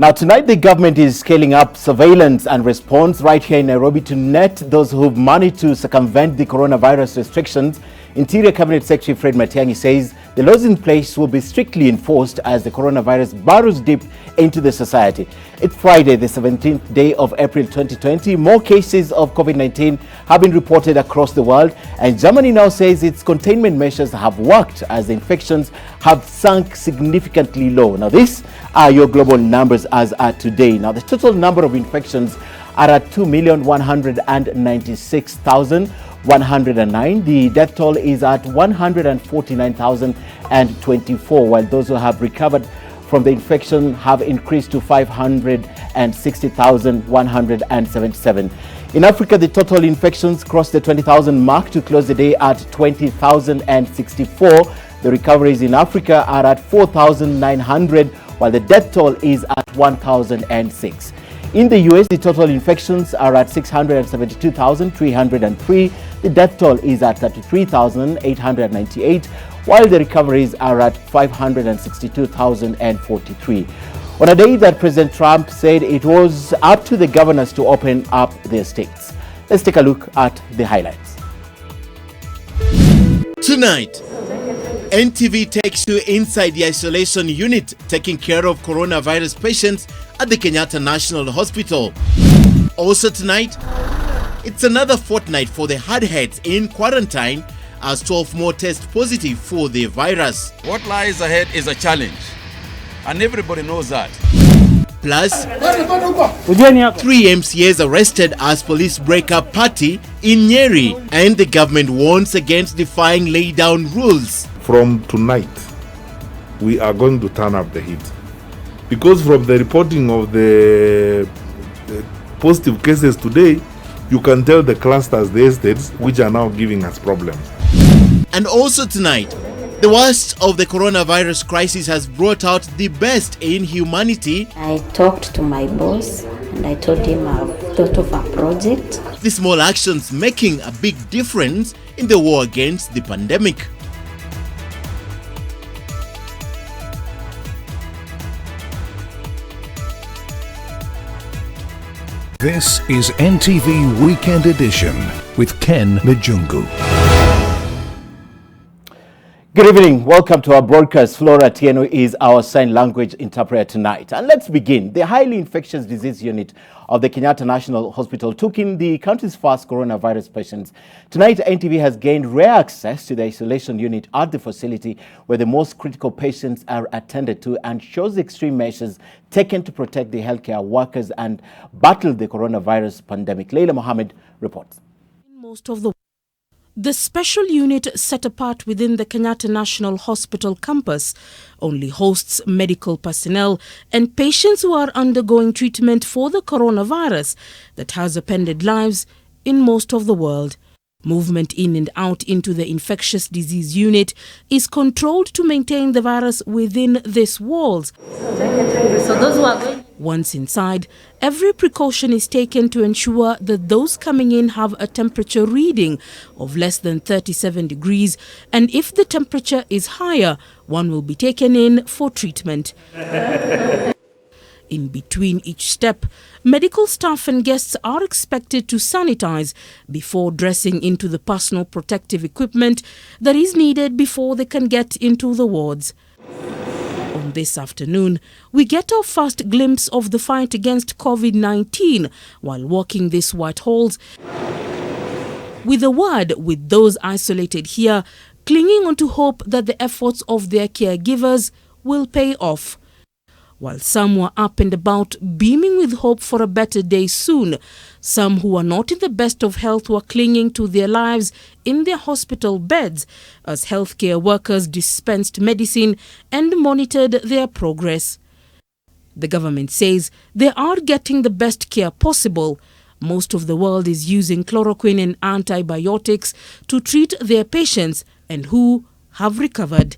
Now, tonight, the government is scaling up surveillance and response right here in Nairobi to net those who've managed to circumvent the coronavirus restrictions. Interior Cabinet Secretary Fred Matiang'i says the laws in place will be strictly enforced as the coronavirus burrows deep into the society. It's Friday, the 17th day of April 2020. More cases of COVID-19 have been reported across the world, and Germany now says its containment measures have worked as the infections have sunk significantly low. Now, these are your global numbers as at today. Now, the total number of infections are at 2,196,109. The death toll is at 149,024, while those who have recovered from the infection have increased to 560,177. In Africa, the total infections crossed the 20,000 mark to close the day at 20,064. The recoveries in Africa are at 4,900, while the death toll is at 1,006. In the US, the total infections are at 672,303. The death toll is at 33,898, while the recoveries are at 562,043. On a day that President Trump said it was up to the governors to open up their states. Let's take a look at the highlights. Tonight, NTV takes you inside the isolation unit taking care of coronavirus patients at the Kenyatta National Hospital. Also tonight, it's another fortnight for the hardheads in quarantine as 12 more test positive for the virus. What lies ahead is a challenge, and everybody knows that. Plus, 3 MCAs arrested as police break up party in Nyeri, and the government warns against defying lay-down rules. From tonight, we are going to turn up the heat, because from the reporting of the positive cases today, you can tell the clusters, the estates, which are now giving us problems. And also tonight, the worst of the coronavirus crisis has brought out the best in humanity. I talked to my boss and I told him I've thought of a project. The small actions making a big difference in the war against the pandemic. This is NTV Weekend Edition with Ken Mijungu. Good evening. Welcome to our broadcast. Flora Tieno is our sign language interpreter tonight. And let's begin. The highly infectious disease unit of the Kenyatta National Hospital took in the country's first coronavirus patients. Tonight, NTV has gained rare access to the isolation unit at the facility where the most critical patients are attended to, and shows the extreme measures taken to protect the healthcare workers and battle the coronavirus pandemic. Leila Mohammed reports. The special unit set apart within the Kenyatta National Hospital campus only hosts medical personnel and patients who are undergoing treatment for the coronavirus that has upended lives in most of the world. Movement in and out into the infectious disease unit is controlled to maintain the virus within these walls. Once inside, every precaution is taken to ensure that those coming in have a temperature reading of less than 37 degrees, and if the temperature is higher, one will be taken in for treatment. In between each step, medical staff and guests are expected to sanitize before dressing into the personal protective equipment that is needed before they can get into the wards. On this afternoon, we get our first glimpse of the fight against COVID-19 while walking these white halls, with a word with those isolated here clinging on to hope that the efforts of their caregivers will pay off. While some were up and about, beaming with hope for a better day soon, some who are not in the best of health were clinging to their lives in their hospital beds as healthcare workers dispensed medicine and monitored their progress. The government says they are getting the best care possible. Most of the world is using chloroquine and antibiotics to treat their patients and who have recovered.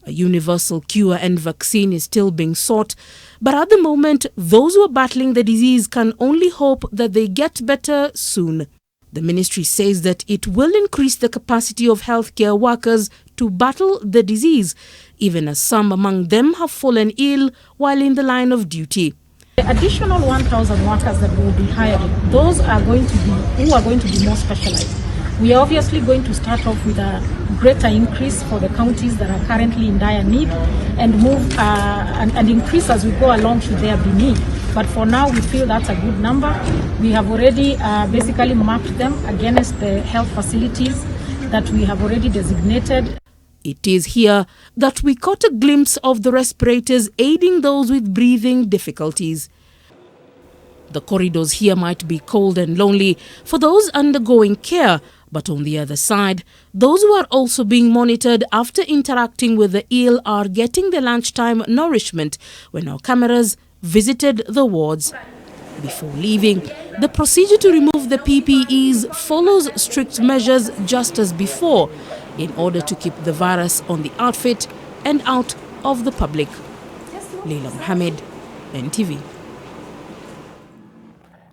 A universal cure and vaccine is still being sought, but at the moment, those who are battling the disease can only hope that they get better soon. The ministry says that it will increase the capacity of healthcare workers to battle the disease, even as some among them have fallen ill while in the line of duty. The additional 1,000 workers that we will be hiring, those are going to be more specialized. We are obviously going to start off with a greater increase for the counties that are currently in dire need and move and increase as we go along should there be need. But for now, we feel that's a good number. We have already basically mapped them against the health facilities that we have already designated. It is here that we caught a glimpse of the respirators aiding those with breathing difficulties. The corridors here might be cold and lonely for those undergoing care, but on the other side, those who are also being monitored after interacting with the ill are getting their lunchtime nourishment when our cameras visited the wards. Before leaving, the procedure to remove the PPEs follows strict measures just as before in order to keep the virus on the outfit and out of the public. Leila Mohammed, NTV.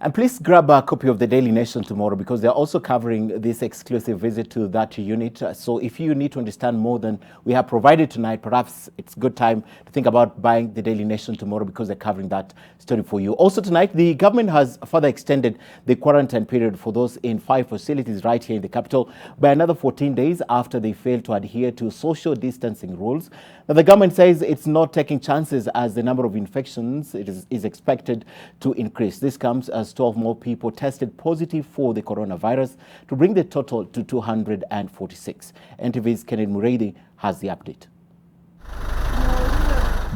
And please grab a copy of the Daily Nation tomorrow because they're also covering this exclusive visit to that unit. So if you need to understand more than we have provided tonight, perhaps it's a good time to think about buying the Daily Nation tomorrow because they're covering that story for you. Also tonight, the government has further extended the quarantine period for those in 5 facilities right here in the capital by another 14 days after they failed to adhere to social distancing rules. Now, the government says it's not taking chances as the number of infections is expected to increase. This comes as 12 more people tested positive for the coronavirus to bring the total to 246. NTV's Kenneth Muredi has the update.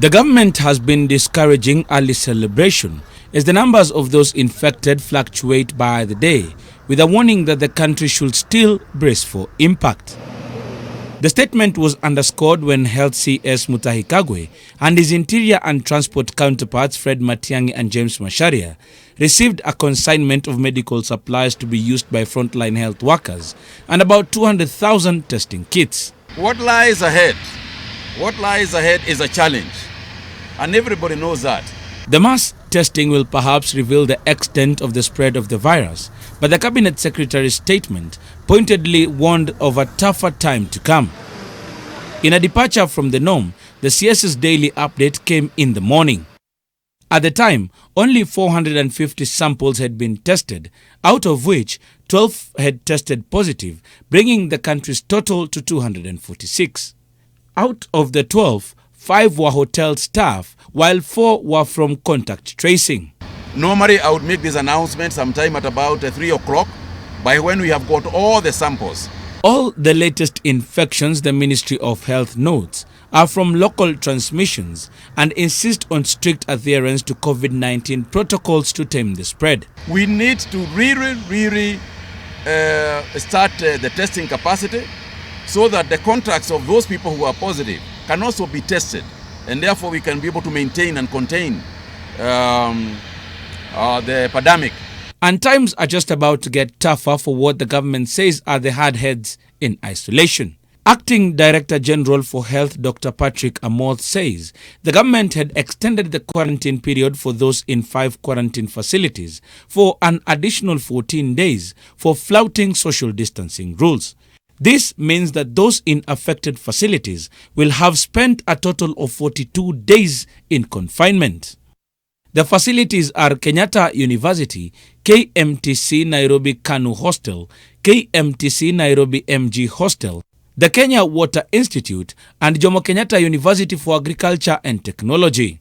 The government has been discouraging early celebration as the numbers of those infected fluctuate by the day, with a warning that the country should still brace for impact. The statement was underscored when Health CS Mutahi Kagwe and his Interior and Transport counterparts Fred Matiang'i and James Macharia received a consignment of medical supplies to be used by frontline health workers and about 200,000 testing kits. What lies ahead? What lies ahead is a challenge, and everybody knows that. The mass testing will perhaps reveal the extent of the spread of the virus, but the Cabinet Secretary's statement pointedly warned of a tougher time to come. In a departure from the norm, the CS's daily update came in the morning. At the time, only 450 samples had been tested, out of which 12 had tested positive, bringing the country's total to 246. Out of the 12, 5 were hotel staff, while 4 were from contact tracing. Normally, I would make this announcement sometime at about 3 o'clock, by when we have got all the samples. All the latest infections, the Ministry of Health notes, are from local transmissions and insist on strict adherence to COVID-19 protocols to tame the spread. We need to really start the testing capacity so that the contacts of those people who are positive can also be tested, and therefore we can be able to maintain and contain the pandemic. And times are just about to get tougher for what the government says are the hard heads in isolation. Acting Director General for Health Dr. Patrick Amoth says the government had extended the quarantine period for those in 5 quarantine facilities for an additional 14 days for flouting social distancing rules. This means that those in affected facilities will have spent a total of 42 days in confinement. The facilities are Kenyatta University, KMTC Nairobi Kanu Hostel, KMTC Nairobi MG Hostel, the Kenya Water Institute, and Jomo Kenyatta University for Agriculture and Technology.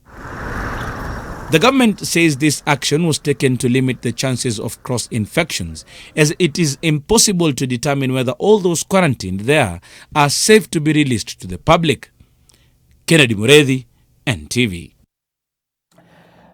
The government says this action was taken to limit the chances of cross-infections, as it is impossible to determine whether all those quarantined there are safe to be released to the public. Kennedy Muredi, NTV.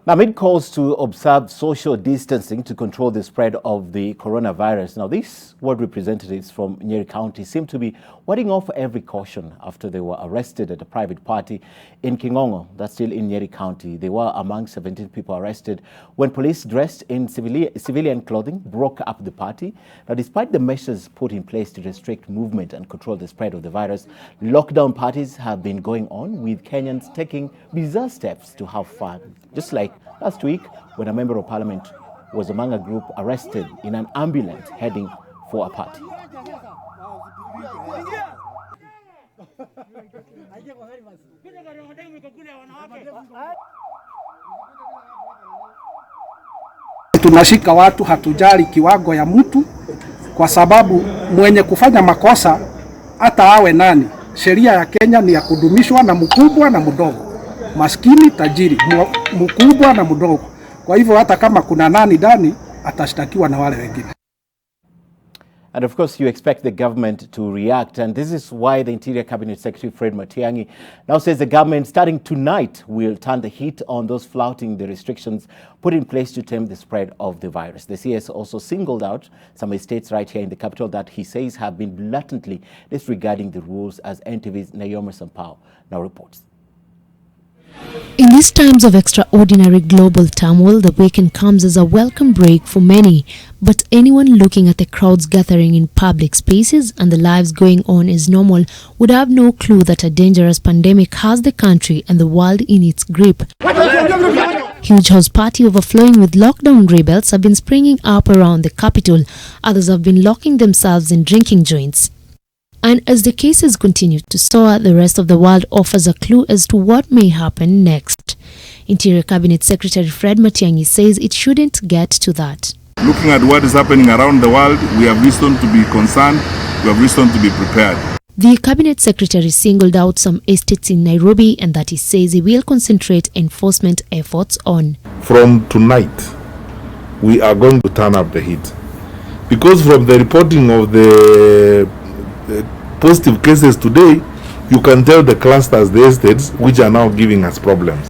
Now, amid calls to observe social distancing to control the spread of the coronavirus, now these ward representatives from Nyeri County seem to be warding off every caution after they were arrested at a private party in Kingongo, that's still in Nyeri County. They were among 17 people arrested when police dressed in civilian clothing broke up the party. Now, despite the measures put in place to restrict movement and control the spread of the virus, lockdown parties have been going on, with Kenyans taking bizarre steps to have fun. Just like last week, when a member of parliament was among a group arrested in an ambulance heading for a party. tunashika watu, hatujali kiwango ya mtu, kwa sababu mwenye kufanya makosa hata awe nani, sheria ya Kenya ni ya kudumishwa na mkubwa na mdogo, maskini tajiri, mkubwa na mdogo. Kwa hivyo hata kama kuna nani ndani atashtakiwa na wale wengine. And of course, you expect the government to react. And this is why the Interior Cabinet Secretary Fred Matiang'i now says the government, starting tonight, will turn the heat on those flouting the restrictions put in place to tame the spread of the virus. The CS also singled out some estates right here in the capital that he says have been blatantly disregarding the rules, as NTV's Naomi Sampao now reports. In these times of extraordinary global turmoil, the weekend comes as a welcome break for many. But anyone looking at the crowds gathering in public spaces and the lives going on as normal would have no clue that a dangerous pandemic has the country and the world in its grip. Huge house party overflowing with lockdown rebels have been springing up around the capital. Others have been locking themselves in drinking joints. And as the cases continue to soar, the rest of the world offers a clue as to what may happen next. Interior Cabinet Secretary Fred Matiang'i says it shouldn't get to that. Looking at what is happening around the world, we have reason to be concerned, we have reason to be prepared. The Cabinet Secretary singled out some estates in Nairobi and that he says he will concentrate enforcement efforts on. From tonight, we are going to turn up the heat. Because from the reporting of the positive cases today, you can tell the clusters, the estates, which are now giving us problems.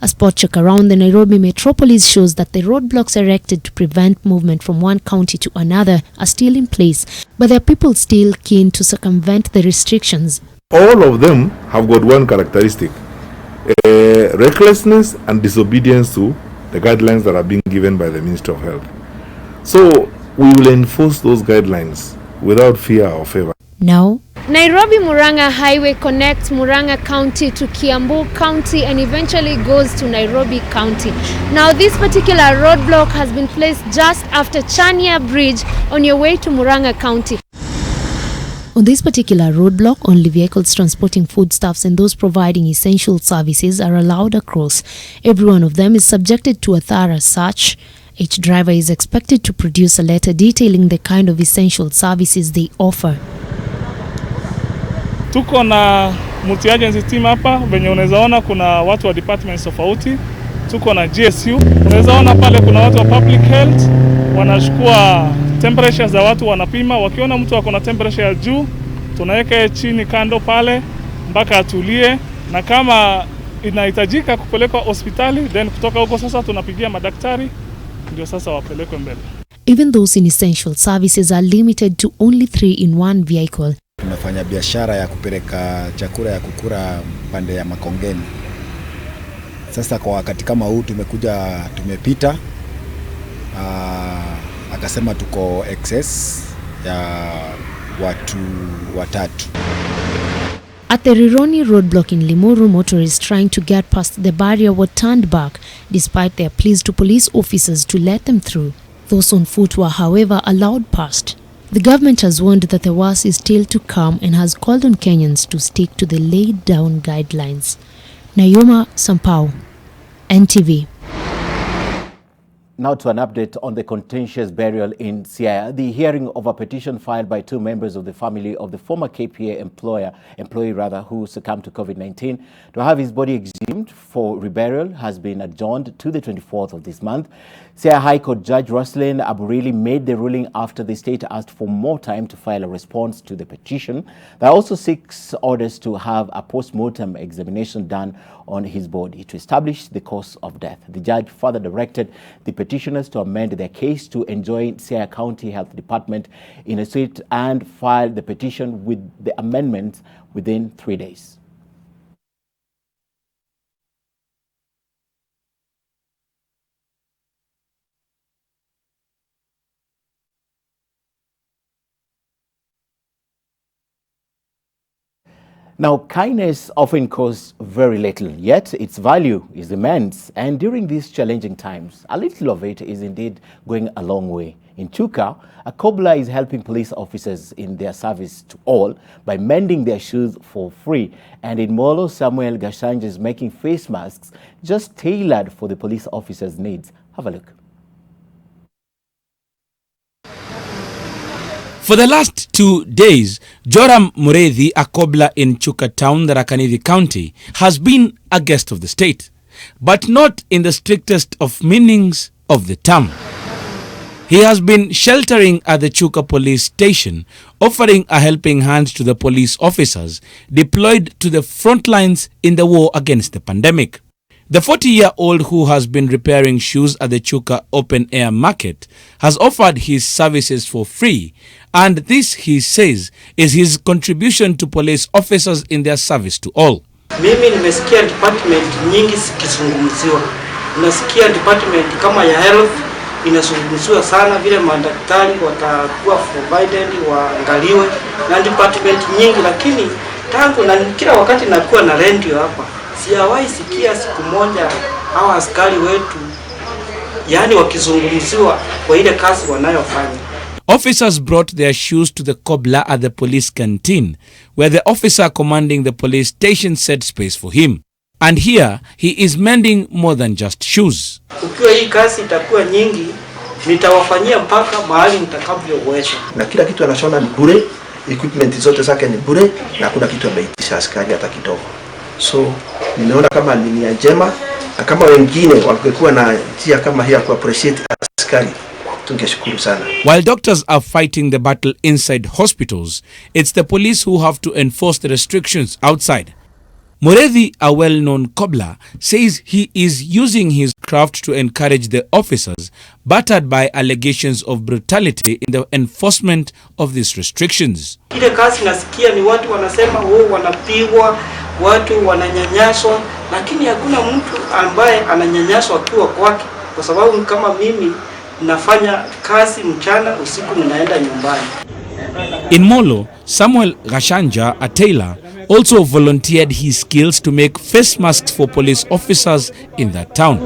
A spot check around the Nairobi metropolis shows that the roadblocks erected to prevent movement from one county to another are still in place, but there are people still keen to circumvent the restrictions. All of them have got one characteristic: recklessness and disobedience to the guidelines that are being given by the Ministry of Health. So we will enforce those guidelines without fear or favor. Now, Nairobi-Murang'a Highway connects Murang'a County to Kiambu County and eventually goes to Nairobi County. Now, this particular roadblock has been placed just after Chania Bridge on your way to Murang'a County. On this particular roadblock, only vehicles transporting foodstuffs and those providing essential services are allowed across. Every one of them is subjected to a thorough search. Each driver is expected to produce a letter detailing the kind of essential services they offer. Tuko na multi-agency team hapa, venye unaweza ona kuna watu wa departments tofauti. Tuko na GSU, unaweza ona pale kuna watu wa public health, wanachukua temperature za watu, wanapima. Wakiona mtu ako na temperature ya juu, tunaweka chini kando pale mpaka atulie, na kama inahitajika kupelekwa hospitali, then kutoka huko sasa tunapigia madaktari ndio sasa wapelekwe mbele. Even those in essential services are limited to only 3 in one vehicle. Tunafanya biashara ya kupeleka chakula ya kukura pande ya Makongeni. Sasa kwa wakati kama huu tumepita, akasema tuko excess ya watu watatu. At the Rironi roadblock in Limuru, motorists trying to get past the barrier were turned back despite their pleas to police officers to let them through. Those on foot were, however, allowed past. The government has warned that the worst is still to come and has called on Kenyans to stick to the laid down guidelines. Naomi Sampao, NTV. Now to an update on the contentious burial in Siaya. The hearing of a petition filed by 2 members of the family of the former KPA employee who succumbed to COVID-19 to have his body exhumed for reburial has been adjourned to the 24th of this month. Siaya High Court Judge Roslyn Aburili made the ruling after the state asked for more time to file a response to the petition. There also 6 orders to have a post-mortem examination done on his body to establish the cause of death. The judge further directed the petitioners to amend their case to enjoin Siaya County Health Department in a suit and file the petition with the amendments within 3 days. Now, kindness often costs very little, yet its value is immense. And during these challenging times, a little of it is indeed going a long way. In Chuka, a cobbler is helping police officers in their service to all by mending their shoes for free. And in Molo, Samuel Gashanj is making face masks just tailored for the police officers' needs. Have a look. For the last 2 days, Joram Mureithi, a cobbler in Chuka Town, Tharaka-Nithi County, has been a guest of the state, but not in the strictest of meanings of the term. He has been sheltering at the Chuka police station, offering a helping hand to the police officers deployed to the front lines in the war against the pandemic. The 40-year-old who has been repairing shoes at the Chuka open-air market has offered his services for free, and this, he says, is his contribution to police officers in their service to all. Mimi nimesikia department nyingi zikizungumziwa. Nasikia department kama ya health inazungumziwa sana, vile madaktari watakuwa provided waangaliwe na department nyingi, lakini tangu na kila wakati nakuwa na radio hapa, sijawahi sikia siku moja hawa askari wetu yani wakizungumziwa kwa ile kazi wanayofanya. Officers brought their shoes to the cobbler at the police canteen, where the officer commanding the police station set space for him. And here, he is mending more than just shoes. Ukiwa hii kazi itakuwa nyingi, nitawafanyia mpaka mahali nitakavyoweza. Na kila kitu anashona ni bure, equipment zote zake ni bure, na kuna kitu ameitisha askari hata kidogo. So, nimeona kama ni nia njema, na kama wengine wangekuwa na njia kama hii ya ku-appreciate askari, tungeshukuru sana. While doctors are fighting the battle inside hospitals, it's the police who have to enforce the restrictions outside. Mureithi, a well-known cobbler, says he is using his craft to encourage the officers battered by allegations of brutality in the enforcement of these restrictions. Ile kazi nasikia ni watu wanasema wanapigwa, watu wananyanyaswa, lakini hakuna mtu ambaye ananyanyaswa akiwa kwake, kwa sababu kama mimi nafanya kazi mchana, usiku ninaenda nyumbani. In Molo, Samuel Gashanja, a tailor, also volunteered his skills to make face masks for police officers in that town.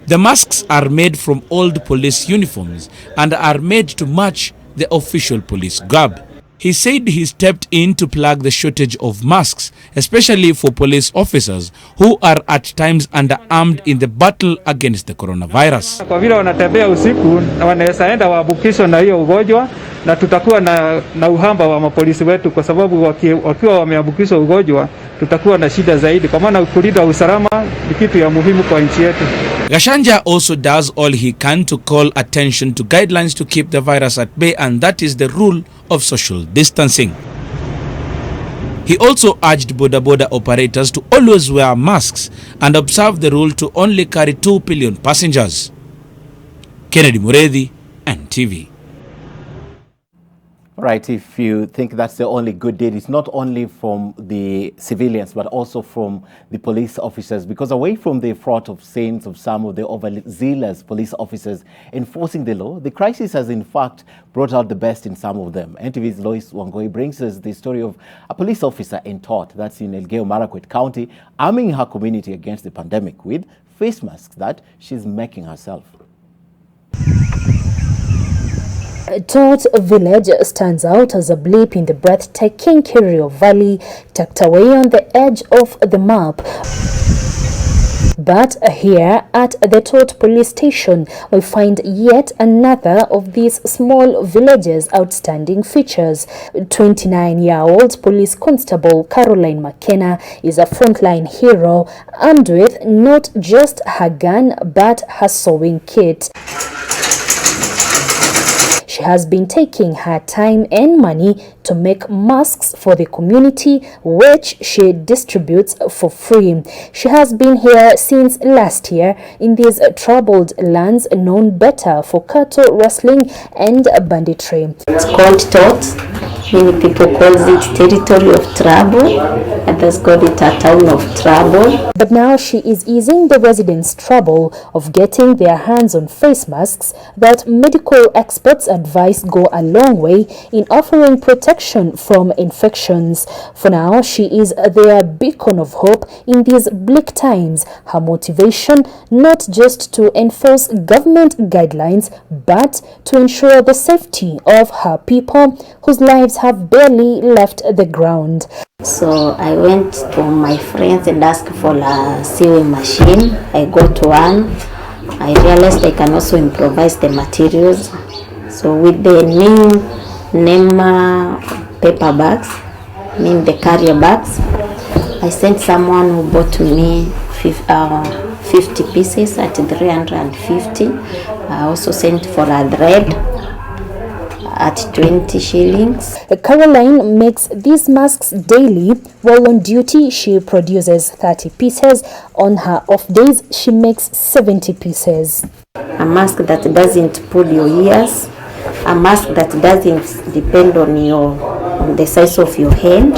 The masks are made from old police uniforms and are made to match the official police garb. He said he stepped in to plug the shortage of masks, especially for police officers who are at times underarmed in the battle against the coronavirus. Kwa vile wanatembea usiku na wanaweza enda waambukizwe na hiyo ugonjwa, na tutakuwa na uhaba wa mapolisi wetu, kwa sababu wakiwa wameambukizwa ugonjwa tutakuwa na shida zaidi, kwa maana kulinda usalama ni kitu ya muhimu kwa nchi yetu. Gashanja also does all he can to call attention to guidelines to keep the virus at bay, and that is the rule of social distancing. He also urged boda operators to always wear masks and observe the rule to only carry 2 pillion passengers. Kennedy Mureithi, NTV. Right, if you think that's the only good deed, it's not only from the civilians, but also from the police officers, because away from the fraud of sins of some of the overzealous police officers enforcing the law, the crisis has in fact brought out the best in some of them. NTV's Lois Wangoi brings us the story of a police officer in Tot, that's in Elgeyo Marakwet County, arming her community against the pandemic with face masks that she's making herself. Tot village stands out as a blip in the breathtaking Kerio Valley, tucked away on the edge of the map. But here at the Tot police station, we find yet another of these small villages' outstanding features. 29-year-old police constable Caroline McKenna is a frontline hero, armed with not just her gun but her sewing kit. She has been taking her time and money to make masks for the community, which she distributes for free. She has been here since last year in these troubled lands known better for cattle rustling and banditry. It's called Tot. Many people call it territory of trouble. Others call it a town of trouble. But now she is easing the residents' trouble of getting their hands on face masks that medical experts advise go a long way in offering protection from infections. For now, she is their beacon of hope in these bleak times. Her motivation, not just to enforce government guidelines, but to ensure the safety of her people whose lives have barely left the ground. So I went to my friends and asked for a sewing machine. I got one. I realized I can also improvise the materials. So with the new Nema paper bags, the carrier bags. I sent someone who bought me 50 pieces at 350. I also sent for a thread at 20 shillings. Caroline makes these masks daily. While on duty, she produces 30 pieces. On her off days, she makes 70 pieces. A mask that doesn't pull your ears, a mask that doesn't depend on the size of your hand.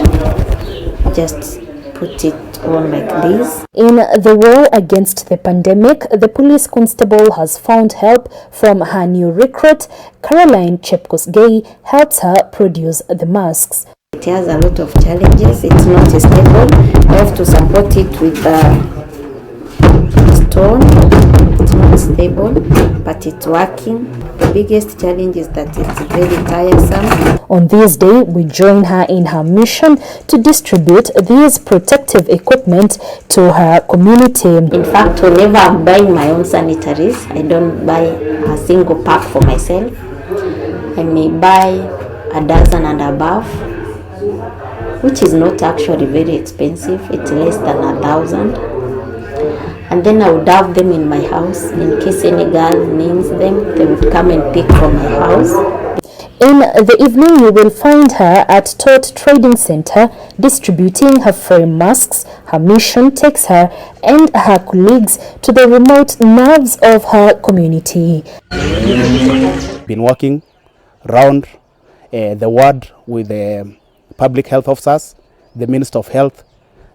Just put it on like this. In the war against the pandemic, the police constable has found help from her new recruit. Caroline Chepkosgei helps her produce the masks. It has a lot of challenges. It's not stable. I have to support it with stone. It's not stable, but it's working. The biggest challenge is that it's very tiresome. On this day, we join her in her mission to distribute these protective equipment to her community. In fact, whenever I'm buying my own sanitaries, I don't buy a single pack for myself. I may buy a dozen and above, which is not actually very expensive. It's less than 1,000. And then I would have them in my house. In case any girl needs them, they would come and pick from my house. In the evening, you will find her at Tot Trading Center distributing her free masks. Her mission takes her and her colleagues to the remote nerves of her community. Been working around the ward with the public health officers, the Minister of Health,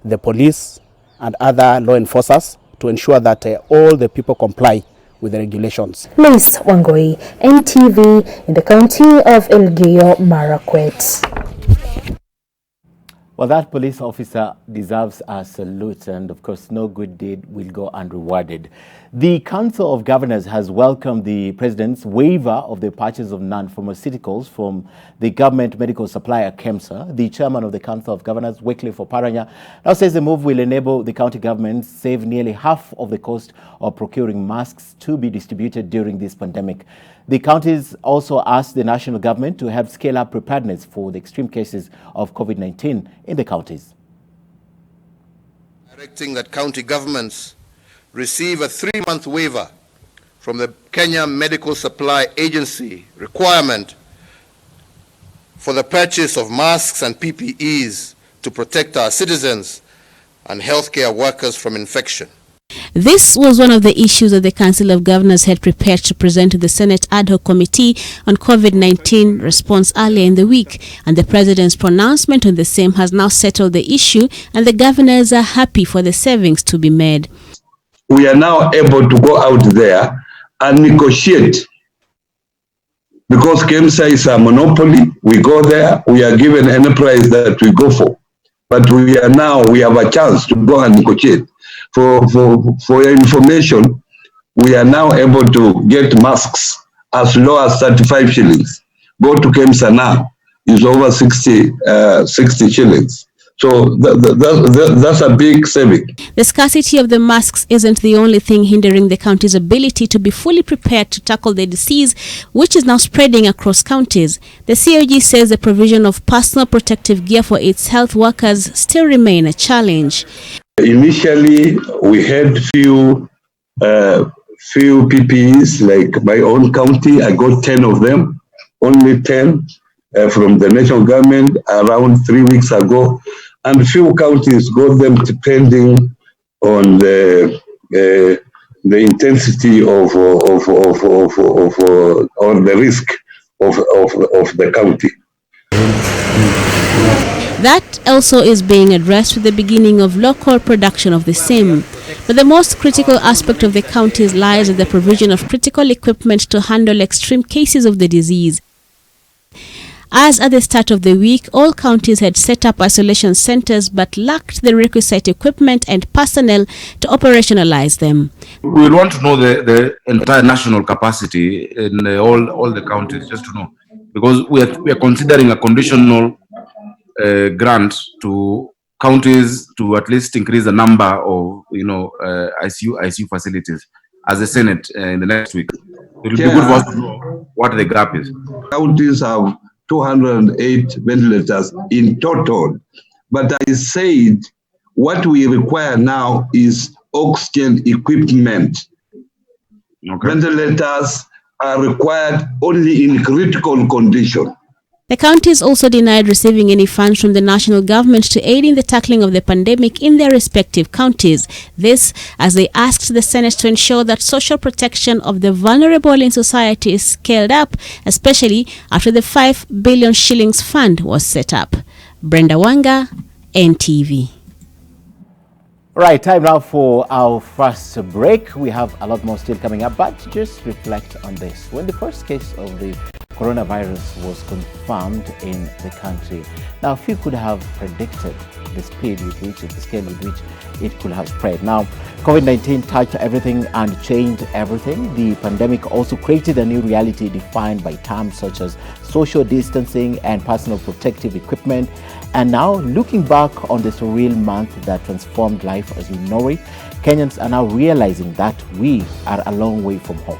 the police, and other law enforcers to ensure that all the people comply with the regulations. Lois Wangoi, NTV, in the county of Elgeyo Marakwet. Well, that police officer deserves a salute, and of course, no good deed will go unrewarded. The Council of Governors has welcomed the President's waiver of the purchase of non-pharmaceuticals from the government medical supplier KEMSA. The chairman of the Council of Governors, Wycliffe Oparanya, now says the move will enable the county government save nearly half of the cost of procuring masks to be distributed during this pandemic. The counties also asked the national government to help scale up preparedness for the extreme cases of COVID-19 in the counties. Directing that county governments receive a 3-month waiver from the Kenya Medical Supply Agency requirement for the purchase of masks and PPEs to protect our citizens and healthcare workers from infection. This was one of the issues that the Council of Governors had prepared to present to the Senate Ad Hoc Committee on COVID-19 response earlier in the week, and the President's pronouncement on the same has now settled the issue, and the governors are happy for the savings to be made. We are now able to go out there and negotiate. Because KEMSA is a monopoly, we go there, we are given any price that we go for. But we have a chance to go and negotiate. For your information, we are now able to get masks as low as 35 shillings. Go to KEMSA now, it's over 60 shillings. So that's a big saving. The scarcity of the masks isn't the only thing hindering the county's ability to be fully prepared to tackle the disease, which is now spreading across counties. The COG says the provision of personal protective gear for its health workers still remain a challenge. Initially, we had few PPEs, like my own county. I got 10 of them, only 10 from the national government around 3 weeks ago, and few counties got them depending on the intensity of or the risk of the county. That also is being addressed with the beginning of local production of the same. But the most critical aspect of the counties lies in the provision of critical equipment to handle extreme cases of the disease. As at the start of the week, all counties had set up isolation centers but lacked the requisite equipment and personnel to operationalize them. We will want to know the entire national capacity in all the counties, just to know, because we are considering a conditional grant to counties to at least increase the number of ICU facilities as a Senate in the next week. It will be good for us to know what the gap is. Counties have 208 ventilators in total. But I said what we require now is oxygen equipment. Okay. Ventilators are required only in critical condition. The counties also denied receiving any funds from the national government to aid in the tackling of the pandemic in their respective counties. This as they asked the Senate to ensure that social protection of the vulnerable in society is scaled up, especially after the 5 billion shillings fund was set up. Brenda Wanga, NTV. Right, time now for our first break. We have a lot more still coming up, but just reflect on this. When the first case of the coronavirus was confirmed in the country, now few could have predicted the speed with which, the scale with which it could have spread. Now, COVID-19 touched everything and changed everything. The pandemic also created a new reality defined by terms such as social distancing and personal protective equipment. And now, looking back on the surreal month that transformed life as we know it, Kenyans are now realizing that we are a long way from home.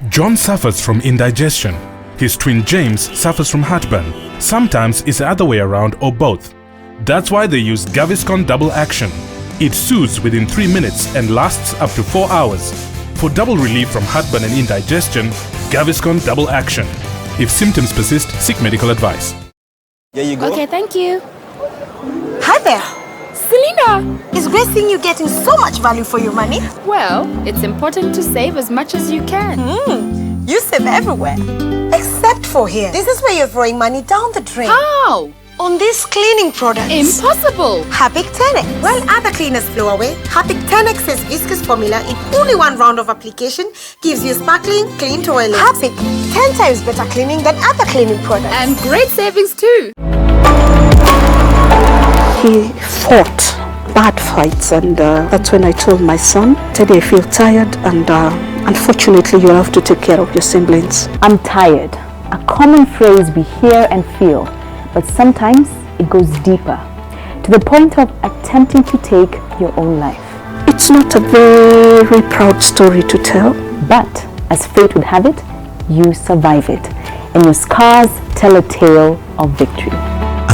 John suffers from indigestion. His twin James suffers from heartburn. Sometimes it's the other way around or both. That's why they use Gaviscon Double Action. It soothes within 3 minutes and lasts up to 4 hours. For double relief from heartburn and indigestion, Gaviscon Double Action. If symptoms persist, seek medical advice. Here you go. Okay, thank you. Hi there. Selena, it's great seeing you getting so much value for your money. Well, it's important to save as much as you can. You save everywhere. Except for here. This is where you're throwing money down the drain. How? On these cleaning products. Impossible. Harpic 10X. While other cleaners flow away, Harpic 10X's viscous formula in only one round of application gives you sparkling, clean toilet. Harpic, 10 times better cleaning than other cleaning products. And great savings too. He fought bad fights, and that's when I told my son, Teddy, I feel tired, and unfortunately you have to take care of your siblings. I'm tired. A common phrase we hear and feel, but sometimes it goes deeper, to the point of attempting to take your own life. It's not a very proud story to tell, but as fate would have it, you survive it, and your scars tell a tale of victory.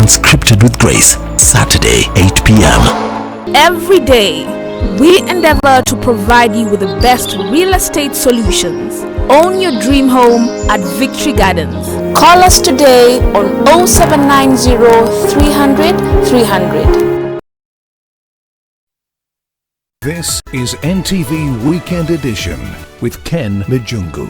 Unscripted with Grace, Saturday, 8 p.m. Every day, we endeavor to provide you with the best real estate solutions. Own your dream home at Victory Gardens. Call us today on 0790 300 300. This is NTV Weekend Edition with Ken Mijungu.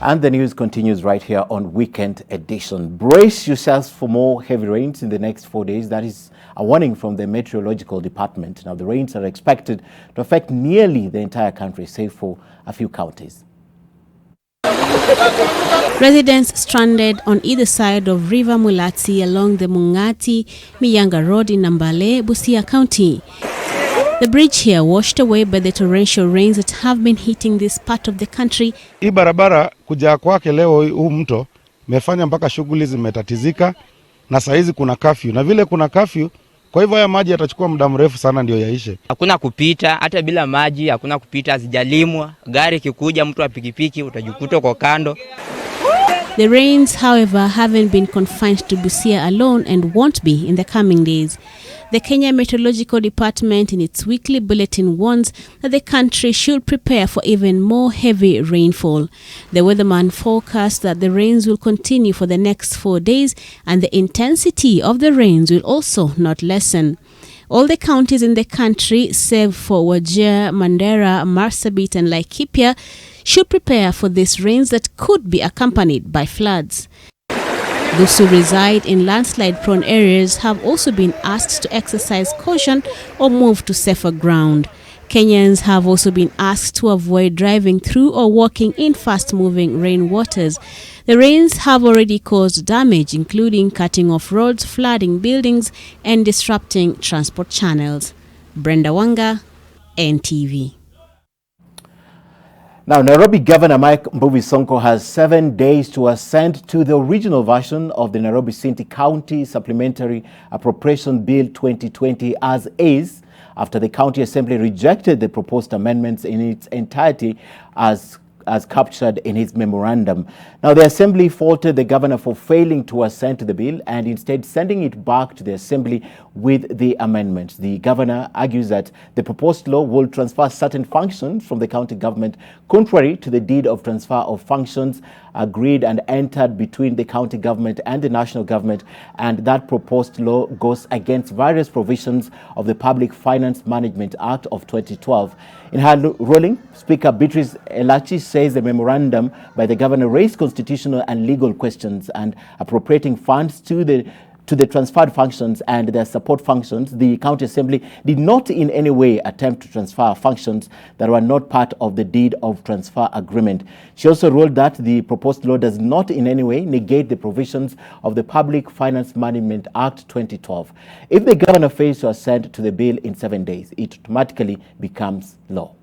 And the news continues right here on Weekend Edition. Brace yourselves for more heavy rains in the next 4 days. That is a warning from the Meteorological Department. Now, the rains are expected to affect nearly the entire country, save for a few counties. Residents stranded on either side of River Mulati along the Mungati Mijungu Road in Nambale, Busia County. The bridge here washed away by the torrential rains that have been hitting this part of the country. Hii barabara kujaa kwake leo huu mto mefanya mpaka shughuli zimetatizika, na saizi kuna curfew, na vile kuna curfew, kwa hivyo haya maji yatachukua muda mrefu sana ndio yaishe. Hakuna kupita, hata bila maji hakuna kupita, hazijalimwa. Gari kikuja mtu wa pikipiki utajikuta kwa kando. The rains, however, haven't been confined to Busia alone and won't be in the coming days. The Kenya Meteorological Department in its weekly bulletin warns that the country should prepare for even more heavy rainfall. The weatherman forecasts that the rains will continue for the next 4 days and the intensity of the rains will also not lessen. All the counties in the country, save for Wajir, Mandera, Marsabit and Laikipia, should prepare for these rains that could be accompanied by floods. Those who reside in landslide-prone areas have also been asked to exercise caution or move to safer ground. Kenyans have also been asked to avoid driving through or walking in fast-moving rainwaters. The rains have already caused damage, including cutting off roads, flooding buildings, and disrupting transport channels. Brenda Wanga, NTV. Now, Nairobi Governor Mike Mbuvi Sonko has 7 days to assent to the original version of the Nairobi City County Supplementary Appropriation Bill 2020 as is, after the County Assembly rejected the proposed amendments in its entirety as captured in his memorandum. Now, the Assembly faulted the governor for failing to assent to the bill and instead sending it back to the Assembly with the amendments. The governor argues that the proposed law will transfer certain functions from the county government, contrary to the deed of transfer of functions agreed and entered between the county government and the national government, and that proposed law goes against various provisions of the Public Finance Management Act of 2012. In her ruling, Speaker Beatrice Elachi says the memorandum by the governor raised constitutional and legal questions, and appropriating funds to the transferred functions and their support functions, the County Assembly did not in any way attempt to transfer functions that were not part of the deed of transfer agreement. She also ruled that the proposed law does not in any way negate the provisions of the Public Finance Management Act 2012. If the governor fails to assent to the bill in 7 days, it automatically becomes law.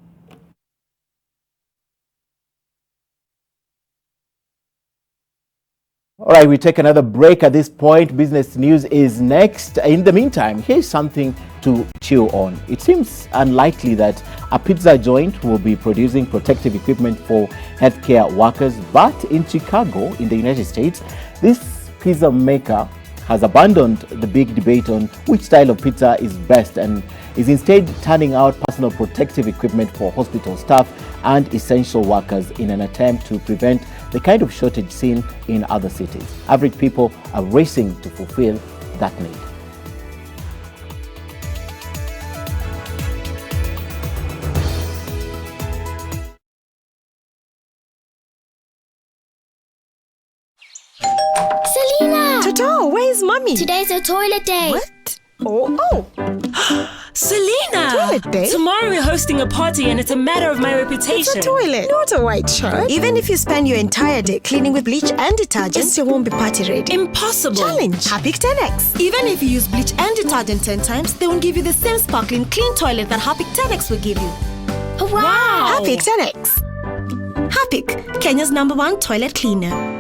All right, we take another break at this point. Business news is next. In the meantime, here's something to chew on. It seems unlikely that a pizza joint will be producing protective equipment for healthcare workers, but in Chicago, in the United States, this pizza maker has abandoned the big debate on which style of pizza is best and is instead turning out personal protective equipment for hospital staff and essential workers in an attempt to prevent the kind of shortage seen in other cities. Average people are racing to fulfill that need. Selena! Toto, where's mommy? Today's a toilet day. What? Oh. Selena! Toilet day? Tomorrow we're hosting a party and it's a matter of my reputation. It's a toilet, not a white shirt. Even if you spend your entire day cleaning with bleach and detergent, it still won't be party ready. Impossible. Challenge. Harpic 10X. Even if you use bleach and detergent 10 times, they won't give you the same sparkling clean toilet that Harpic 10X will give you. Wow! Harpic 10X. Harpic, Kenya's #1 toilet cleaner.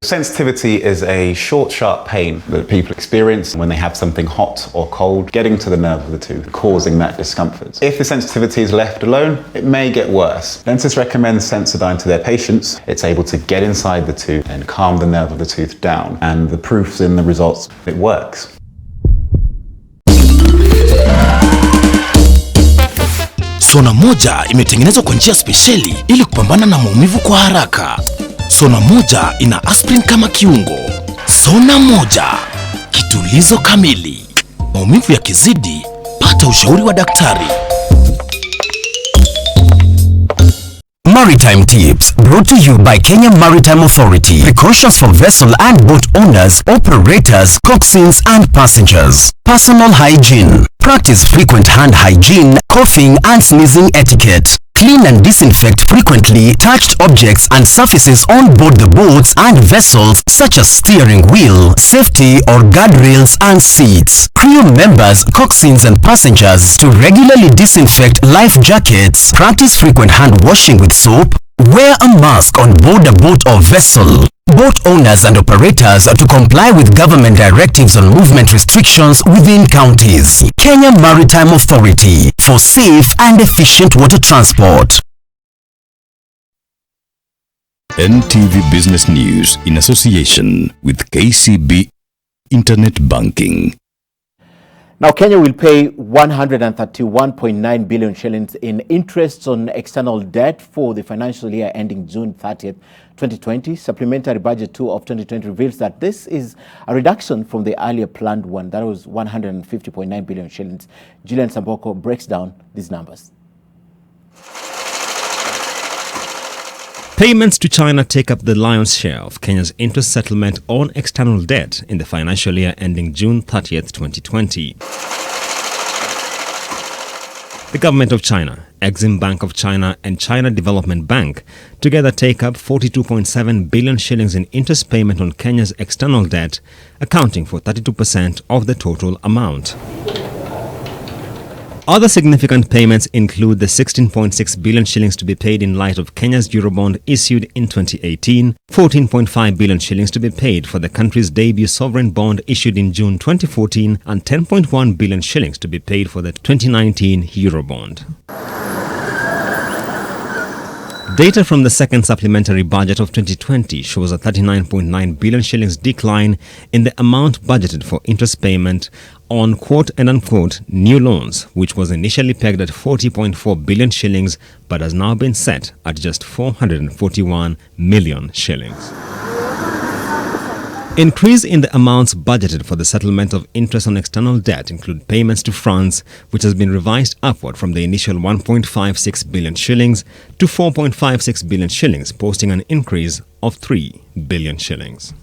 Sensitivity is a short, sharp pain that people experience when they have something hot or cold getting to the nerve of the tooth, causing that discomfort. If the sensitivity is left alone, it may get worse. Dentists recommend Sensodyne to their patients. It's able to get inside the tooth and calm the nerve of the tooth down, and the proof's in the results. It works. Sona moja imetengenezwa kwa njia spesheli ili kupambana na maumivu kwa haraka. Sona moja ina aspirin kama kiungo. Sona moja, kitulizo kamili. Maumivu yakizidi, pata ushauri wa daktari. Maritime Tips, brought to you by Kenya Maritime Authority. Precautions for vessel and boat owners, operators, coxswains and passengers. Personal hygiene. Practice frequent hand hygiene, coughing and sneezing etiquette. Clean and disinfect frequently touched objects and surfaces on board the boats and vessels, such as steering wheel, safety or guardrails and seats. Crew members, coxswains and passengers to regularly disinfect life jackets. Practice frequent hand washing with soap. Wear a mask on board a boat or vessel. Boat owners and operators to comply with government directives on movement restrictions within counties. Kenya Maritime Authority, for safe and efficient water transport. NTV Business News in association with KCB Internet Banking. Now, Kenya will pay 131.9 billion shillings in interest on external debt for the financial year ending June 30th, 2020. Supplementary Budget 2 of 2020 reveals that this is a reduction from the earlier planned one. That was 150.9 billion shillings. Julian Samboko breaks down these numbers. Payments to China take up the lion's share of Kenya's interest settlement on external debt in the financial year ending June 30th, 2020. The government of China, Exim Bank of China and China Development Bank together take up 42.7 billion shillings in interest payment on Kenya's external debt, accounting for 32% of the total amount. Other significant payments include the 16.6 billion shillings to be paid in light of Kenya's Eurobond issued in 2018, 14.5 billion shillings to be paid for the country's debut sovereign bond issued in June 2014, and 10.1 billion shillings to be paid for the 2019 Eurobond. Data from the second supplementary budget of 2020 shows a 39.9 billion shillings decline in the amount budgeted for interest payment on quote and unquote new loans, which was initially pegged at 40.4 billion shillings but has now been set at just 441 million shillings. Increase in the amounts budgeted for the settlement of interest on external debt include payments to France, which has been revised upward from the initial 1.56 billion shillings to 4.56 billion shillings, posting an increase of 3 billion shillings.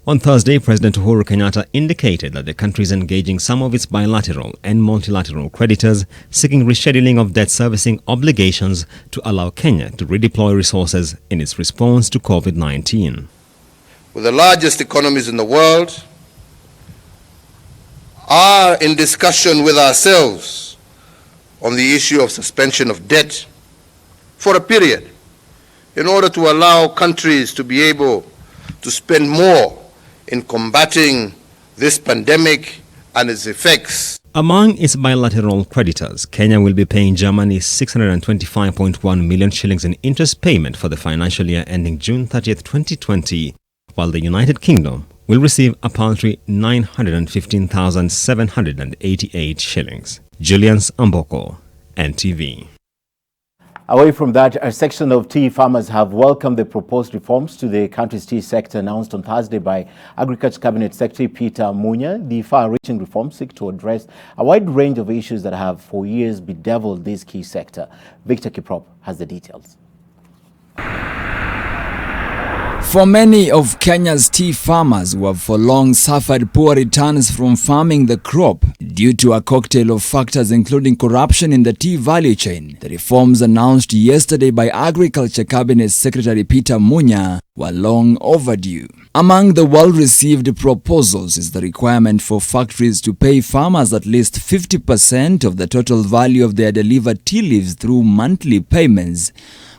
On Thursday, President Uhuru Kenyatta indicated that the country is engaging some of its bilateral and multilateral creditors, seeking rescheduling of debt servicing obligations to allow Kenya to redeploy resources in its response to COVID-19. With the largest economies in the world, are in discussion with ourselves on the issue of suspension of debt for a period in order to allow countries to be able to spend more in combating this pandemic and its effects. Among its bilateral creditors, Kenya will be paying Germany 625.1 million shillings in interest payment for the financial year ending June 30th, 2020, while the United Kingdom will receive a paltry 915,788 shillings. Julian's Amboko, NTV. Away from that, a section of tea farmers have welcomed the proposed reforms to the country's tea sector announced on Thursday by Agriculture Cabinet Secretary Peter Munya. The far-reaching reforms seek to address a wide range of issues that have for years bedeviled this key sector. Victor Kiprop has the details. For many of Kenya's tea farmers who have for long suffered poor returns from farming the crop due to a cocktail of factors including corruption in the tea value chain, the reforms announced yesterday by Agriculture Cabinet Secretary Peter Munya were long overdue. Among the well-received proposals is the requirement for factories to pay farmers at least 50% of the total value of their delivered tea leaves through monthly payments,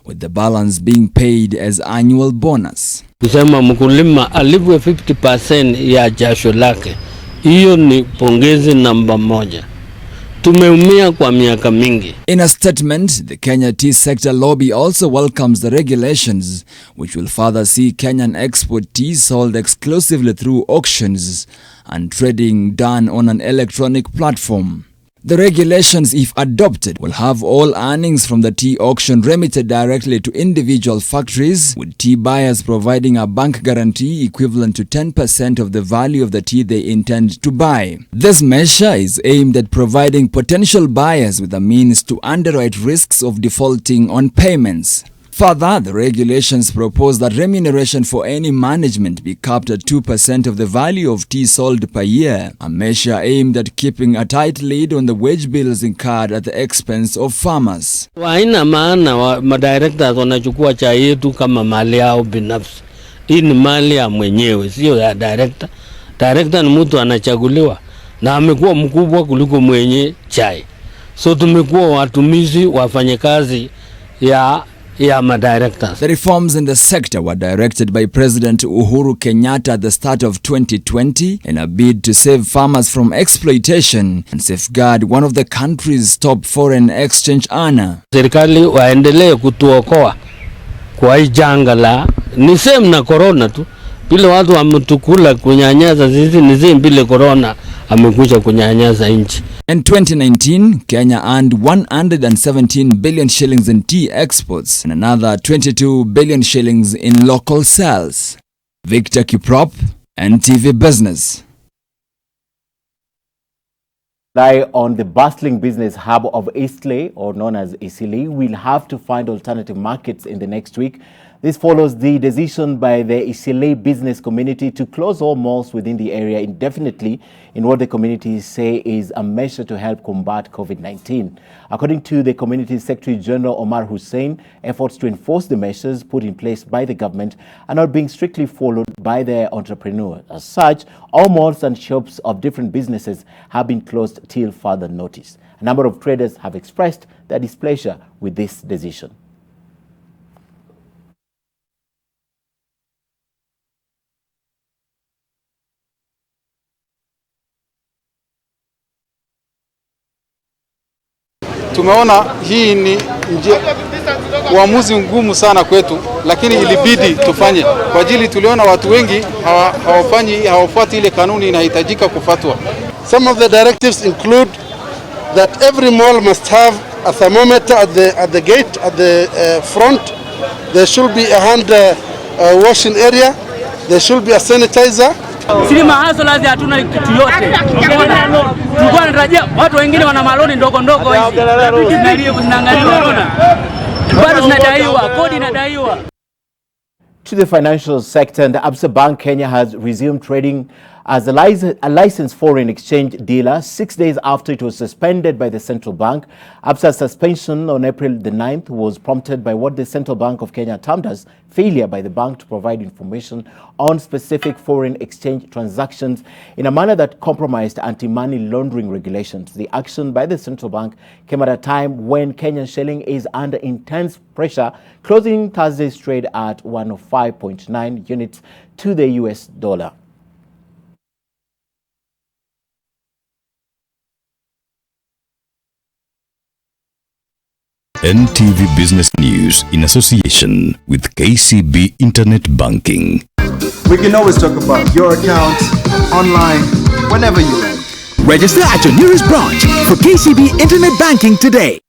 with the balance being paid as annual bonus. Kusema mkulima alipwe 50% ya jasho lake. Hiyo ni pongezi namba moja. Tumeumia kwa miaka mingi. In a statement, the Kenya tea sector lobby also welcomes the regulations which will further see Kenyan export tea sold exclusively through auctions and trading done on an electronic platform. The regulations, if adopted, will have all earnings from the tea auction remitted directly to individual factories, with tea buyers providing a bank guarantee equivalent to 10% of the value of the tea they intend to buy. This measure is aimed at providing potential buyers with a means to underwrite risks of defaulting on payments. Further, the regulations propose that remuneration for any management be capped at 2% of the value of tea sold per year, a measure aimed at keeping a tight lid on the wage bills incurred at the expense of farmers. Haina maana madirectors wanachukua chai yetu kama mali yao binafsi. Hii ni mali ya mwenyewe, sio ya director. Director ni mtu anachaguliwa na amekuwa mkubwa kuliko mwenye chai. So tumekuwa watumizi wafanyakazi ya directors. The reforms in the sector were directed by President Uhuru Kenyatta at the start of 2020 in a bid to save farmers from exploitation and safeguard one of the country's top foreign exchange earner. Serikali waendelee kutuokoa kwa hii janga la ni same na corona tu. Bila watu wametukula kunyanyaza sisi ni same bila corona amekuja kunyanyaza nchi. In 2019, Kenya earned 117 billion shillings in tea exports and another 22 billion shillings in local sales. Victor Kiprop, NTV Business. On the bustling business hub of Eastleigh, or known as Eastleigh, will have to find alternative markets in the next week. This follows the decision by the Isilay business community to close all malls within the area indefinitely in what the community say is a measure to help combat COVID-19. According to the community Secretary General Omar Hussein, efforts to enforce the measures put in place by the government are not being strictly followed by the entrepreneurs. As such, all malls and shops of different businesses have been closed till further notice. A number of traders have expressed their displeasure with this decision. Tumeona hii ni uamuzi ngumu sana kwetu, lakini ilibidi tufanye kwa ajili tuliona watu wengi hawafuati ile kanuni inahitajika kufuatwa. Some of the directives include that every mall must have a thermometer at the gate, at the front. There should be a hand washing area. There should be a sanitizer. Sisi mahaso lazi hatuna kitu yote. Tulikuwa tunatarajia watu wengine wana maloni ndogo ndogo hizi. Tunaangalia bado tunadaiwa, kodi inadaiwa. To the financial sector, and the Absa Bank Kenya has resumed trading as a licensed foreign exchange dealer 6 days after it was suspended by the central bank. Absa's suspension on April the 9th was prompted by what the Central Bank of Kenya termed as failure by the bank to provide information on specific foreign exchange transactions in a manner that compromised anti-money laundering regulations. The action by the central bank came at a time when Kenyan shilling is under intense pressure, closing Thursday's trade at 105.9 units to the US dollar. NTV Business News in association with KCB Internet Banking. We can always talk about your account, online, whenever you like. Register at your nearest branch for KCB Internet Banking today.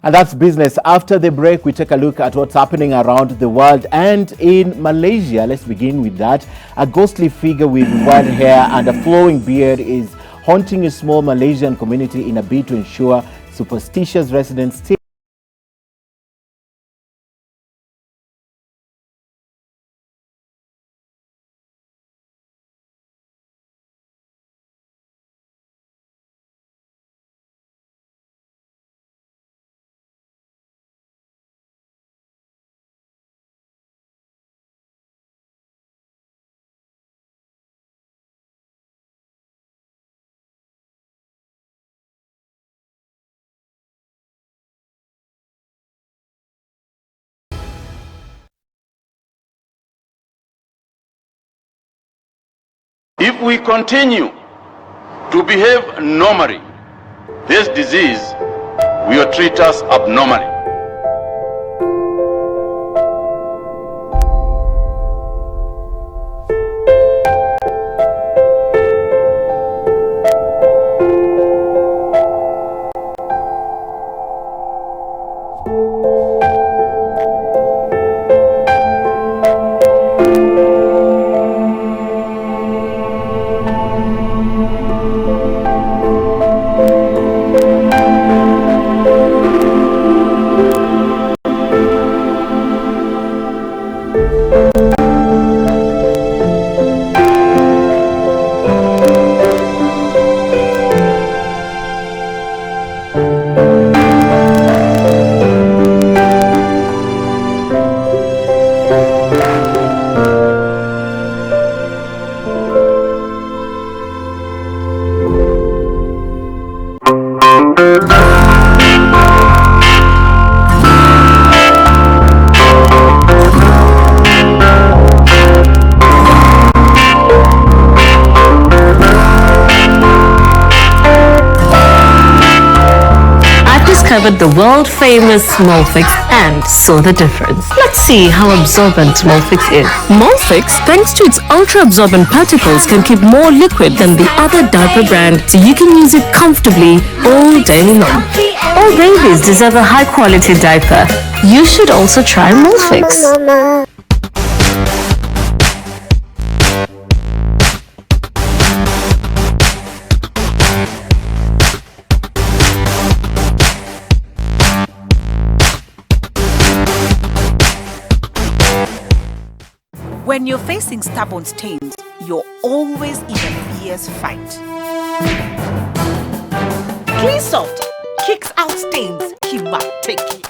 And that's business. After the break, we take a look at what's happening around the world and in Malaysia. Let's begin with that. A ghostly figure with white hair and a flowing beard is haunting a small Malaysian community in a bid to ensure superstitious residents stay. If we continue to behave normally, this disease will treat us abnormally. Discovered the world-famous Molfix and saw the difference. Let's see how absorbent Molfix is. Molfix, thanks to its ultra-absorbent particles, can keep more liquid than the other diaper brand, so you can use it comfortably all day long. All babies deserve a high-quality diaper. You should also try Molfix. When you're facing stubborn stains, you're always in a fierce fight. Clean Soft kicks out stains. Kimateki.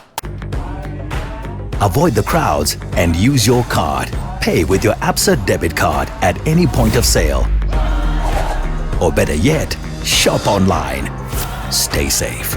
Avoid the crowds and use your card. Pay with your Absa debit card at any point of sale. Or better yet, shop online. Stay safe.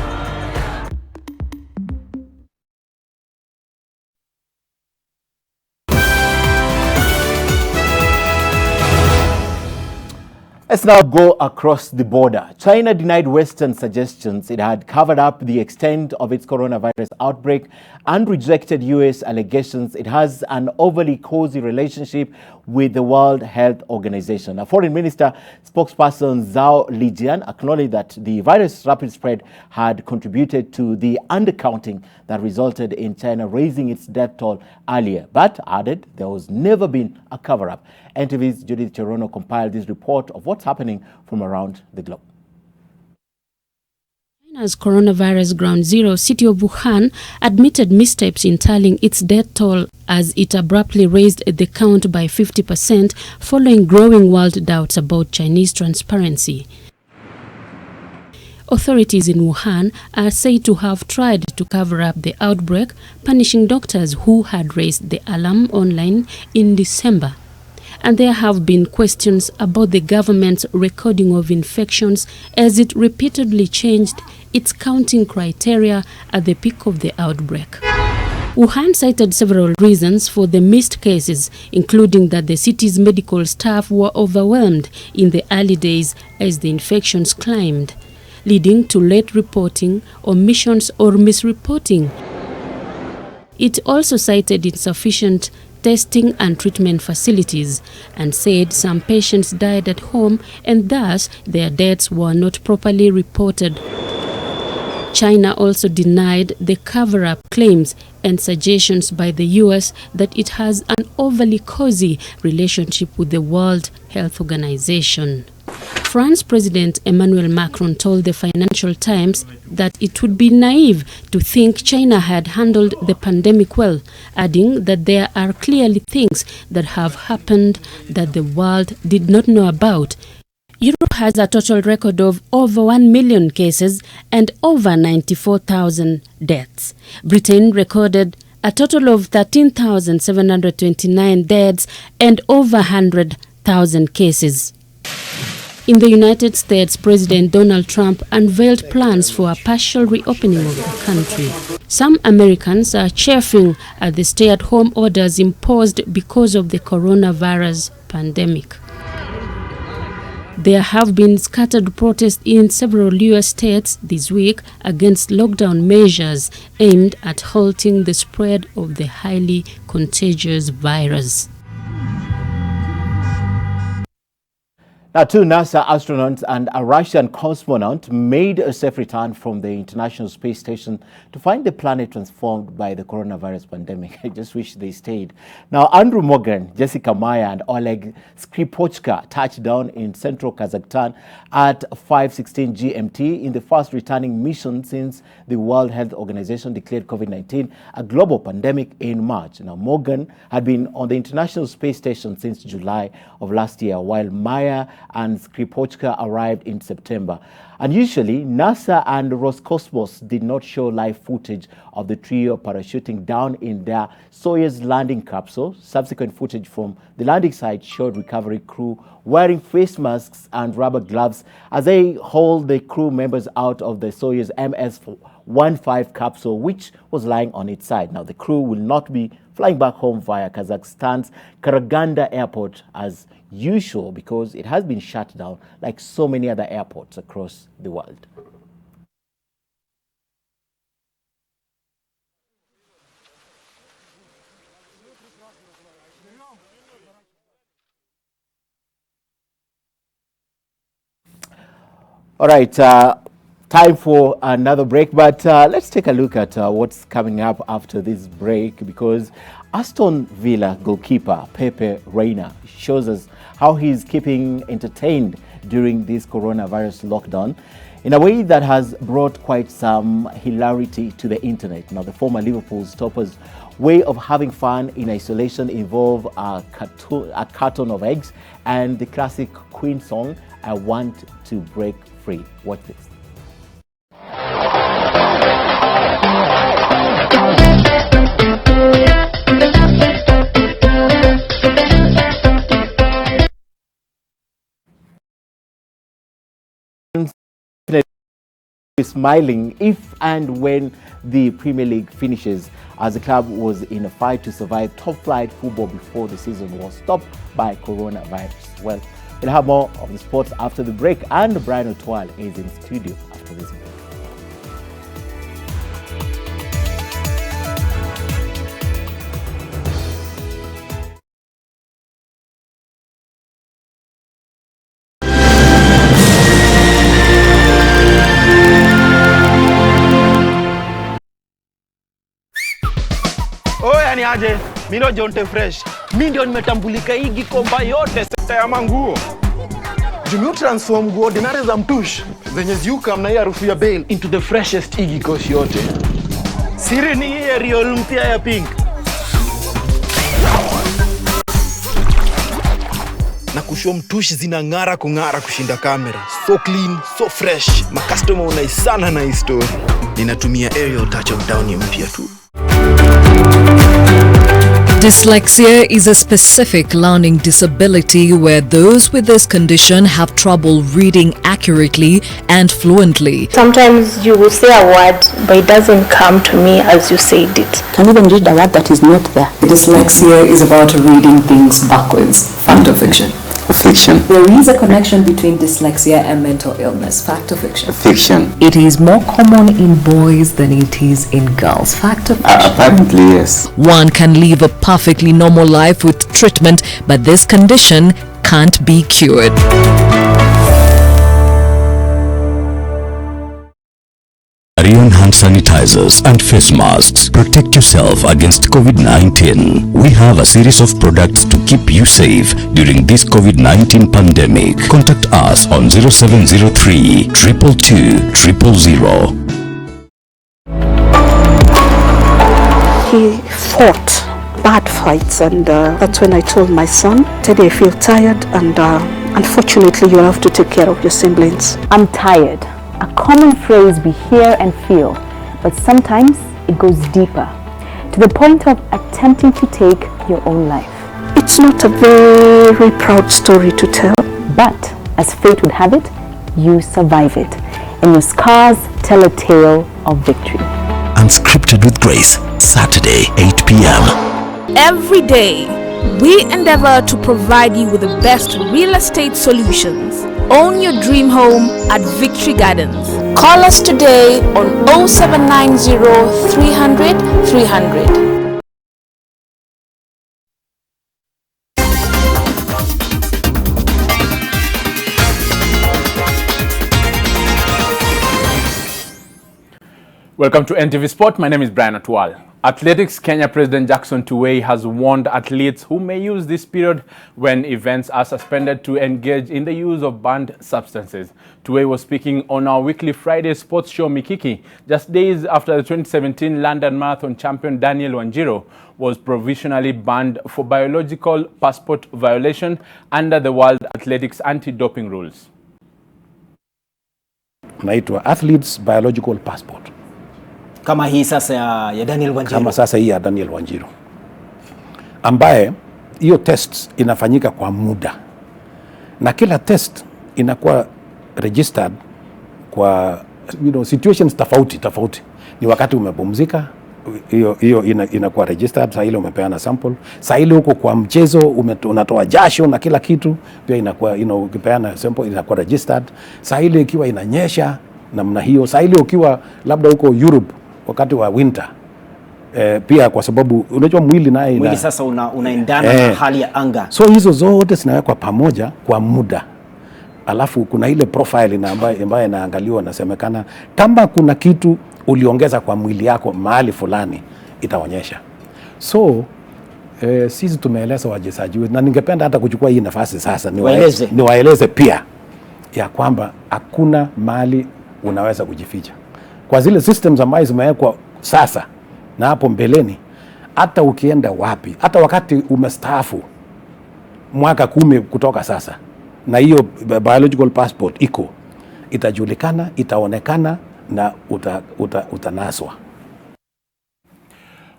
Let's now go across the border. China denied Western suggestions it had covered up the extent of its coronavirus outbreak and rejected U.S. allegations it has an overly cozy relationship with the World Health Organization. A foreign minister spokesperson Zhao Lijian acknowledged that the virus' rapid spread had contributed to the undercounting that resulted in China raising its death toll earlier, but added there has never been a cover-up. NTV's Judith Cherono compiled this report of what's happening from around the globe. China's coronavirus ground zero city of Wuhan admitted missteps in tallying its death toll as it abruptly raised the count by 50% following growing world doubts about Chinese transparency. Authorities in Wuhan are said to have tried to cover up the outbreak, punishing doctors who had raised the alarm online in December. And there have been questions about the government's recording of infections as it repeatedly changed its counting criteria at the peak of the outbreak. Wuhan cited several reasons for the missed cases, including that the city's medical staff were overwhelmed in the early days as the infections climbed, leading to late reporting, omissions, or misreporting. It also cited insufficient testing and treatment facilities and said some patients died at home and thus their deaths were not properly reported. China also denied the cover-up claims and suggestions by the U.S. that it has an overly cozy relationship with the World Health Organization. France President Emmanuel Macron told the Financial Times that it would be naive to think China had handled the pandemic well, adding that there are clearly things that have happened that the world did not know about. Europe has a total record of over 1 million cases and over 94,000 deaths. Britain recorded a total of 13,729 deaths and over 100,000 cases. In the United States, President Donald Trump unveiled plans for a partial reopening of the country. Some Americans are chafing at the stay-at-home orders imposed because of the coronavirus pandemic. There have been scattered protests in several U.S. states this week against lockdown measures aimed at halting the spread of the highly contagious virus. Now, two NASA astronauts and a Russian cosmonaut made a safe return from the International Space Station to find the planet transformed by the coronavirus pandemic. I just wish they stayed. Now, Andrew Morgan, Jessica Maya, and Oleg Skripochka touched down in central Kazakhstan at 5:16 GMT in the first returning mission since the World Health Organization declared COVID-19 a global pandemic in March. Now, Morgan had been on the International Space Station since July of last year, while Maya and Skripochka arrived in September. Unusually, NASA and Roscosmos did not show live footage of the trio parachuting down in their Soyuz landing capsule. Subsequent footage from the landing site showed recovery crew wearing face masks and rubber gloves as they hauled the crew members out of the Soyuz MS-15 capsule, which was lying on its side. Now, the crew will not be flying back home via Kazakhstan's Karaganda airport as usual because it has been shut down like so many other airports across the world. All right, time for another break, but let's take a look at what's coming up after this break, because Aston Villa goalkeeper Pepe Reina shows us how he's keeping entertained during this coronavirus lockdown in a way that has brought quite some hilarity to the internet. Now, the former Liverpool stopper's way of having fun in isolation involve a carton of eggs and the classic Queen song, I Want to Break Free. Watch this. Smiling if and when the Premier League finishes, as the club was in a fight to survive top flight football before the season was stopped by coronavirus. Well, we'll have more of the sports after the break, and Brian Otwal is in studio after this break. Oya ni aje, mimi ndo Jonte Fresh. Mimi ndio nimetambulika hii gikomba yote sekta ya manguo. Jumio transform nguo ordinary za mtush zenye ziuka mna hii harufu ya bail into the freshest igi kosi yote. Siri ni hii Ariel mpya ya pink. Na kushow mtush zinang'ara kung'ara kushinda kamera. So clean, so fresh. Ma customer unaisana na hii story. Ninatumia Ariel touch of down mpya tu. Dyslexia is a specific learning disability where those with this condition have trouble reading accurately and fluently. Sometimes you will say a word, but it doesn't come to me as you said it. Can even read a word that is not there. Dyslexia is about reading things backwards. Fact or fiction? Fiction. There is a connection between dyslexia and mental illness. Fact or fiction? Fiction. It is more common in boys than it is in girls. Fact or fiction? Apparently, yes. One can live a perfectly normal life with treatment, but this condition can't be cured. Arion hand sanitizers and face masks protect yourself against COVID-19. We have a series of products to keep you safe during this COVID-19 pandemic. Contact us on 0703 222 000. He fought bad fights, and that's when I told my son, Teddy, I feel tired, and unfortunately you have to take care of your siblings. I'm tired. A common phrase we hear and feel, but sometimes it goes deeper, to the point of attempting to take your own life. It's not a very proud story to tell. But, as fate would have it, you survive it, and your scars tell a tale of victory. Unscripted with Grace, Saturday, 8 p.m. Every day, we endeavor to provide you with the best real estate solutions. Own your dream home at Victory Gardens. Call us today on 0790 300 300. Welcome to NTV Sport. My name is Brian Otwal. Athletics Kenya President Jackson Tuwei has warned athletes who may use this period when events are suspended to engage in the use of banned substances. Tuwei was speaking on our weekly Friday sports show Mikiki, just days after the 2017 London Marathon champion Daniel Wanjiru was provisionally banned for biological passport violation under the World Athletics anti-doping rules. Naitwa Athletes Biological Passport. Kama hii sasa ya Daniel Wanjiru. Kama sasa hii ya Daniel Wanjiru. Ambaye hiyo test inafanyika kwa muda. Na kila test inakuwa registered kwa situations tofauti. Ni wakati umepumzika, hiyo inakuwa registered, saa ile umepeana sample. Saa ile huko kwa mchezo unatoa jasho na kila kitu, pia inakuwa ukipeana sample inakuwa registered. Saa ile ikiwa inanyesha namna hiyo, saa ile ukiwa labda huko Europe wakati wa winter, pia kwa sababu unajua mwili sasa unaendana na hali ya anga. So hizo zote zinawekwa pamoja kwa muda. Alafu kuna ile profile ambayo inaangaliwa, nasemekana kama kuna kitu uliongeza kwa mwili yako mahali fulani itaonyesha. So sisi tumeeleza wachezaji wetu, na ningependa hata kuchukua hii nafasi sasa niwaeleze pia ya kwamba hakuna mahali unaweza kujificha. Kwa zile systems ambazo zimewekwa sasa na hapo mbeleni, hata ukienda wapi, hata wakati umestaafu mwaka 10 kutoka sasa, na hiyo biological passport iko, itajulikana, itaonekana na utanaswa.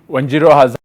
Wanjiru has